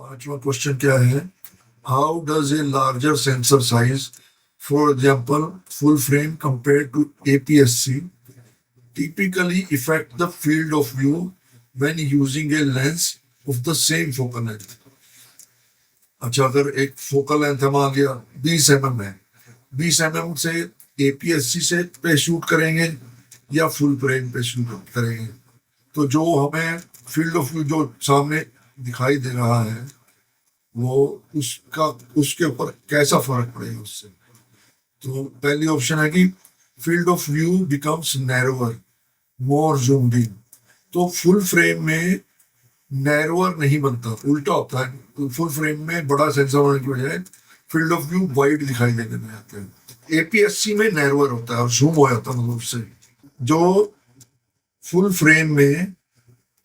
पांचवा क्वेश्चन क्या है? How does a larger sensor size, for example full frame compare to APS-C, typically affect the field of view when using a lens of the same focal length? अच्छा, अगर एक focal length हम आ गया 20 mm है, 20 mm से APS-C से पे shoot करेंगे या फुल फ्रेम पे शूट करेंगे, तो जो हमें फील्ड ऑफ व्यू जो सामने दिखाई दे रहा है वो उसके ऊपर कैसा फर्क पड़ेगा उससे। तो पहली ऑप्शन है कि field of view becomes narrower, more zoomed in. तो फुल फ्रेम में नैरोअर नहीं बनता, उल्टा होता है। तो फुल फ्रेम में बड़ा सेंसर होने की बजाय फील्ड ऑफ व्यू वाइड दिखाई देने में आते हैं। APS-C में नैरोअर होता है और जूम हो जाता है, मतलब उससे जो फुल फ्रेम में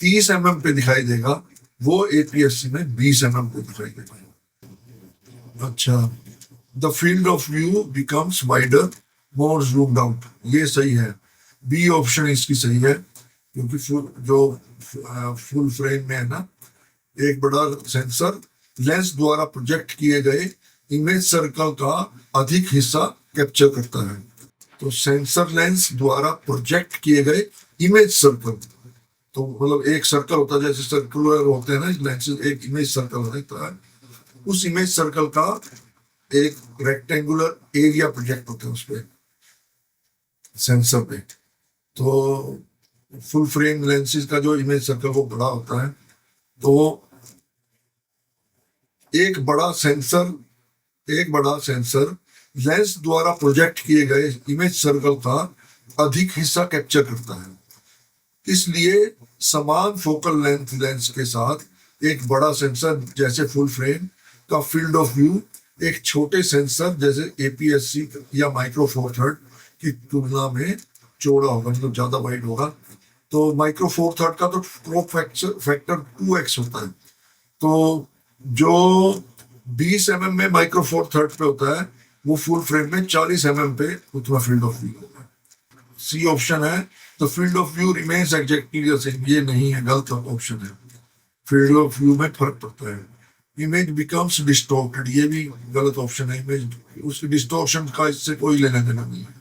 30 mm पे दिखाई देगा वो APS-C में 20 mm पे दिखाई देगा। अच्छा, the field of view becomes wider, more zoomed out, ये सही है। बी ऑप्शन इसकी सही है, क्योंकि फुल फ्रेम में है ना, एक बड़ा सेंसर लेंस द्वारा प्रोजेक्ट किए गए इमेज सर्कल का अधिक हिस्सा कैप्चर करता है। तो सेंसर लेंस द्वारा प्रोजेक्ट किए गए इमेज सर्कल, तो मतलब एक सर्कल होता है, जैसे सर्कुलर होते हैं ना लेंसेज, एक इमेज सर्कल होता है, उस इमेज सर्कल का एक रेक्टेंगुलर एरिया प्रोजेक्ट होता है उस पे, सेंसर पे। तो फुल फ्रेम लेंसेज का जो इमेज सर्कल वो बड़ा होता है, तो एक बड़ा सेंसर लेंस द्वारा प्रोजेक्ट किए गए इमेज सर्कल का अधिक हिस्सा कैप्चर करता है। इसलिए समान फोकल लेंथ लेंस के साथ एक बड़ा सेंसर जैसे फुल फ्रेम का फील्ड ऑफ व्यू एक छोटे सेंसर जैसे APS-C या माइक्रो फोर थर्ड की तुलना में चौड़ा होगा, मतलब ज्यादा वाइड होगा। तो माइक्रो फोर थर्ड का तो क्रॉप फैक्टर 2x होता है, तो जो 20 mm में माइक्रो फोर थर्ड पे होता है वो फुल फ्रेम में 40 mm पे उतना फील्ड ऑफ व्यू होगा। सी ऑप्शन है, the field of view remains exactly the same, ये नहीं है, गलत ऑप्शन है। फील्ड ऑफ व्यू में फर्क पड़ता है। इमेज बिकम्स डिस्टॉर्टेड, ये भी गलत ऑप्शन है। इमेज उस डिस्टॉर्शन का इससे कोई लेना देना नहीं है।